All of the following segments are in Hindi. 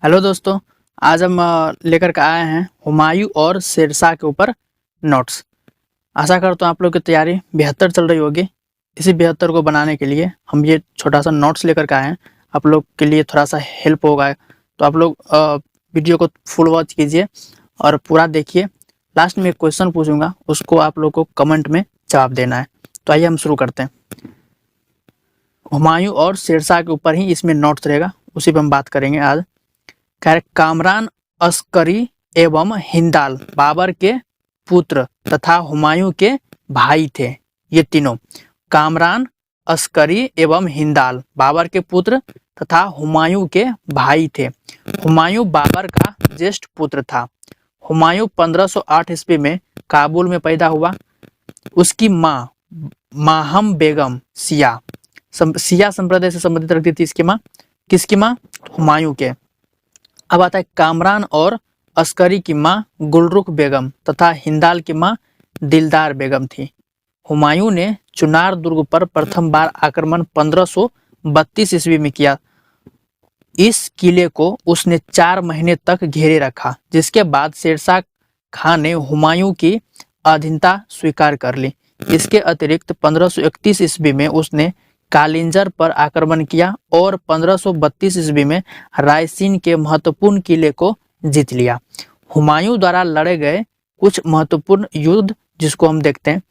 हेलो दोस्तों। आज हम लेकर के आए हैं हुमायूं और शेरशाह के ऊपर नोट्स। आशा करता हूँ आप लोग की तैयारी 72 चल रही होगी। इसी 72 को बनाने के लिए हम ये छोटा सा नोट्स लेकर के आए हैं। आप लोग के लिए थोड़ा सा हेल्प होगा, तो आप लोग वीडियो को फुल वॉच कीजिए और पूरा देखिए। लास्ट में एक क्वेश्चन पूछूंगा, उसको आप लोग को कमेंट में जवाब देना है। तो आइए हम शुरू करते हैं। हुमायूं और शेरशाह के ऊपर ही इसमें नोट्स रहेगा, उसी पर हम बात करेंगे आज। कामरान अस्करी एवं हिंदाल बाबर के पुत्र तथा हुमायूं के भाई थे। ये तीनों कामरान, अस्करी एवं हिंदाल बाबर के पुत्र तथा हुमायूं के भाई थे। हुमायूं बाबर का ज्येष्ठ पुत्र था। हुमायूं 1508 ईस्वी में काबुल में पैदा हुआ। उसकी माँ माहम बेगम शिया संप्रदाय से संबंधित रखती थी। इसकी माँ, किसकी माँ? हुमायूं के। अब आता है कामरान और अस्करी की माँ गुलरुख बेगम तथा हिंदाल की माँ दिलदार बेगम थी। हुमायूं ने चुनार दुर्ग पर प्रथम बार आक्रमण 1532 ईस्वी में किया। इस किले को उसने 4 महीने तक घेरे रखा, जिसके बाद शेरशाह खान ने हुमायूं की अधीनता स्वीकार कर ली। इसके अतिरिक्त 1531 ईस्वी में उसने कालिंजर पर आक्रमण किया और 1532 ईस्वी में रायसीन के महत्वपूर्ण किले को जीत लिया। हुमायूं द्वारा लड़े गए कुछ महत्वपूर्ण युद्ध जिसको हम देखते हैं,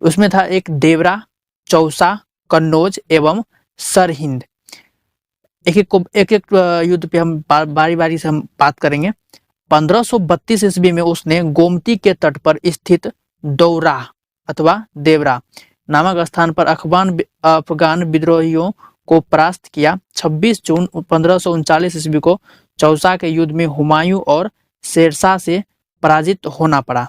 उसमें था एक देवरा, चौसा, कन्नौज एवं सरहिंद। एक एक युद्ध पे हम बारी बारी से हम बात करेंगे। 1532 ईस्वी में उसने गोमती के तट पर स्थित दौरा अथवा देवरा नामक स्थान पर अफगान विद्रोहियों को परास्त किया। 26 जून 1539 ईस्वी को चौसा के युद्ध में हुमायूं और शेरशाह से पराजित होना पड़ा।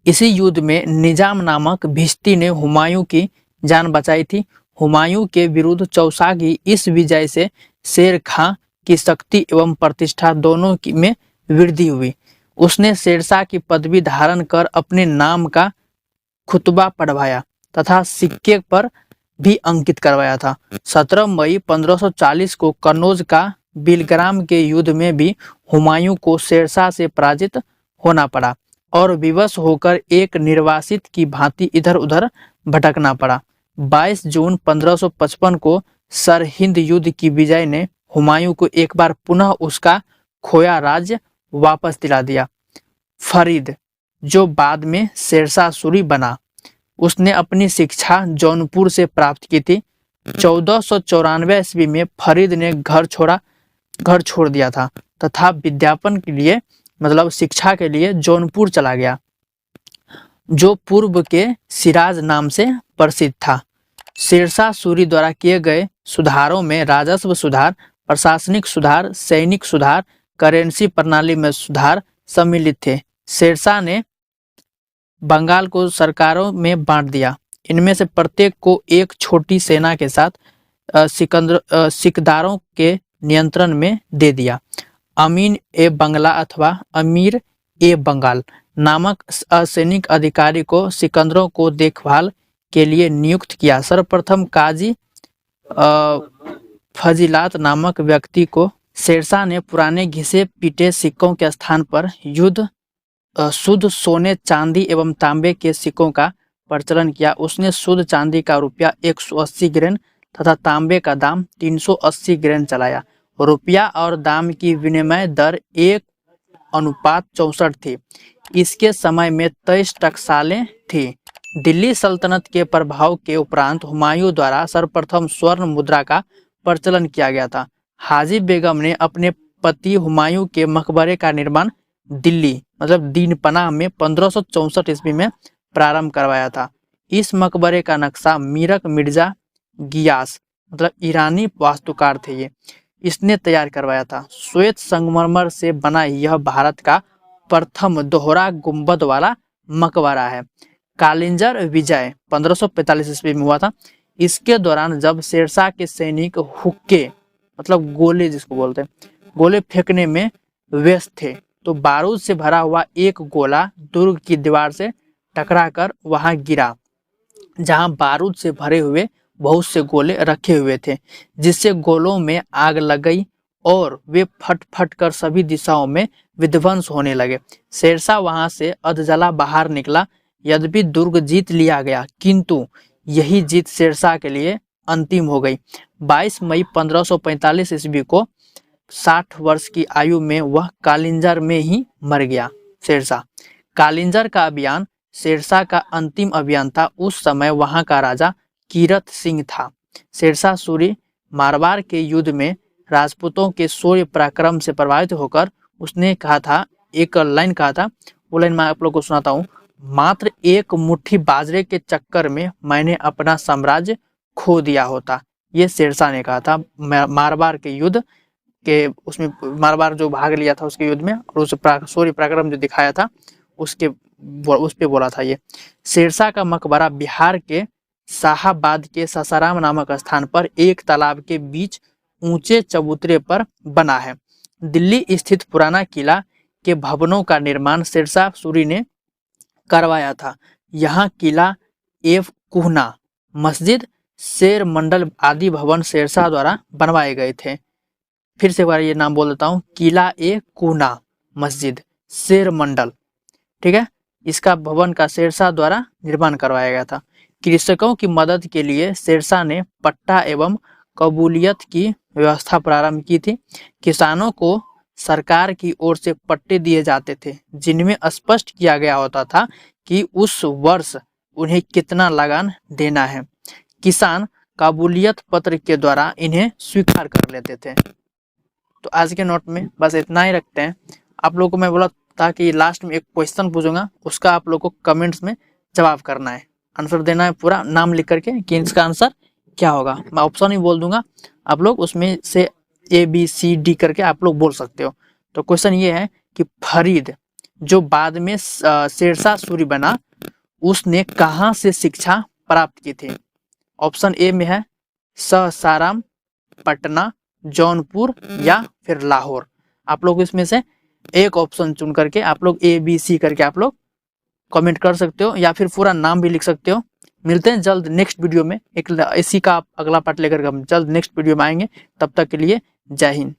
इसी युद्ध में निजाम नामक भिश्ती ने हुमायूं की जान बचाई थी। हुमायूं के विरुद्ध चौसा की इस विजय से शेर खां की शक्ति एवं प्रतिष्ठा दोनों में वृद्धि हुई। उसने शेरशाह की पदवी धारण कर अपने नाम का खुतबा पढ़वाया तथा सिक्के पर भी अंकित करवाया था। 17 मई 1540 को कन्नौज का बिलग्राम के युद्ध में भी हुमायूं को शेरशाह से पराजित होना पड़ा और विवश होकर एक निर्वासित की भांति इधर उधर भटकना पड़ा। 22 जून 1555 को सरहिंद युद्ध की विजय ने हुमायूं को एक बार पुनः उसका खोया राज्य वापस दिला दिया। फरीद, जो बाद में शेरशाह सूरी बना, उसने अपनी शिक्षा जौनपुर से प्राप्त की थी। 1494 ईस्वी में फरीद ने घर छोड़ दिया था तथा विद्यापन के लिए मतलब शिक्षा के लिए जौनपुर चला गया, जो पूर्व के सिराज नाम से प्रसिद्ध था। शेरशाह सूरी द्वारा किए गए सुधारों में राजस्व सुधार, प्रशासनिक सुधार, सैनिक सुधार, करेंसी प्रणाली में सुधार सम्मिलित थे। शेरशाह ने बंगाल को सरकारों में बांट दिया। इनमें से प्रत्येक को एक छोटी सेना के साथ सिकदारों के नियंत्रण में दे दिया। अमीन ए बंगला अथवा अमीर ए बंगाल नामक सैनिक अधिकारी को सिकंदरों को देखभाल के लिए नियुक्त किया। सर्वप्रथम काजी फजीलात नामक व्यक्ति को शेरशाह ने पुराने घिसे पीटे सिक्कों के स्थान पर शुद्ध सोने, चांदी एवं तांबे के सिक्कों का प्रचलन किया। उसने शुद्ध चांदी का रुपया 180 ग्रेन तथा तांबे का दाम 380 ग्रेन चलाया। रुपया और दाम की विनिमय दर 1:64 थी। इसके समय में 23 टकसालें थी। दिल्ली सल्तनत के प्रभाव के उपरांत हुमायूं द्वारा सर्वप्रथम स्वर्ण मुद्रा का प्रचलन किया गया था। हाजी बेगम ने अपने पति हुमायूं के मकबरे का निर्माण दिल्ली मतलब दीनपनाह में 1564 ईस्वी में प्रारंभ करवाया था। इस मकबरे का नक्शा मीरक मिर्जा गियास मतलब ईरानी वास्तुकार थे, इसने तैयार करवाया था। श्वेत संगमरमर से बना यह भारत का प्रथम दोहरा गुंबद वाला मकबरा है। कालिंजर विजय 1545 ईस्वी में हुआ था। इसके दौरान जब शेरशाह के सैनिक हुक्के मतलब गोले जिसको बोलते हैं, गोले फेंकने में व्यस्त थे, तो बारूद से भरा हुआ एक गोला दुर्ग की दीवार से टकराकर वहां गिरा, जहां बारूद से भरे हुए बहुत से गोले रखे हुए थे, जिससे गोलों में आग लग गई और वे फट फट कर सभी दिशाओं में विध्वंस होने लगे। शेरशाह वहां से अधजला बाहर निकला। यद्यपि दुर्ग जीत लिया गया, किंतु यही जीत शेरशाह के लिए अंतिम हो गई। 22 मई 1545 ईस्वी को 60 वर्ष की आयु में वह कालिंजर में ही मर गया। शेरशाह कालिंजर का अभियान शेरशाह का अंतिम अभियान था। उस समय वहां का राजा कीरत सिंह था। शेरशाह सूरी मारवाड़ के युद्ध में राजपूतों के शौर्य पराक्रम से प्रभावित होकर उसने कहा था, एक लाइन कहा था, वो लाइन मैं आप लोग को सुनाता हूँ। मात्र एक मुट्ठी बाजरे के चक्कर में मैंने अपना साम्राज्य खो दिया होता। ये शेरशाह ने कहा था मारवाड़ के युद्ध के, उसमें मारवाड़ जो भाग लिया था उसके युद्ध में, और उस शौर्य पराक्रम जो दिखाया था उस पे बोला था ये। शेरशाह का मकबरा बिहार के शाहाबाद के सासाराम नामक स्थान पर एक तालाब के बीच ऊंचे चबूतरे पर बना है। दिल्ली स्थित पुराना किला के भवनों का निर्माण शेरशाह सूरी ने करवाया था। यहाँ किला एवं कुहना, मस्जिद, शेर मंडल आदि भवन शेरशाह द्वारा बनवाए गए थे। फिर से एक बार ये नाम बोल देता हूँ, किला ए कुहना, मस्जिद, शेर मंडल, ठीक है। इसका भवन का शेरशाह द्वारा निर्माण करवाया गया था। कृषकों की मदद के लिए शेरशाह ने पट्टा एवं कबूलियत की व्यवस्था प्रारंभ की थी। किसानों को सरकार की ओर से पट्टे दिए जाते थे, जिनमें स्पष्ट किया गया होता था कि उस वर्ष उन्हें कितना लगान देना है। किसान काबूलियत पत्र के द्वारा इन्हें स्वीकार कर लेते थे। तो आज के नोट में बस इतना ही रखते हैं। आप लोगों को मैं बोला था कि लास्ट में एक क्वेश्चन पूछूंगा, उसका आप लोगों को कमेंट्स में जवाब करना है, आंसर देना है, पूरा नाम लिख करके कि इसका आंसर क्या होगा। मैं ऑप्शन ही बोल दूंगा, आप लोग उसमें से ABCD करके आप लोग बोल सकते हो। तो क्वेश्चन ये है कि फरीद जो बाद में शेरशाह सूरी बना, उसने कहाँ से शिक्षा प्राप्त की थी। ऑप्शन ए में है सासाराम, पटना, जौनपुर या फिर लाहौर। आप लोग इसमें से एक ऑप्शन चुन करके आप लोग ABC करके आप लोग कमेंट कर सकते हो, या फिर पूरा नाम भी लिख सकते हो। मिलते हैं जल्द नेक्स्ट वीडियो में, एक इसी का अगला पार्ट लेकर हम जल्द नेक्स्ट वीडियो में आएंगे। तब तक के लिए जय हिंद।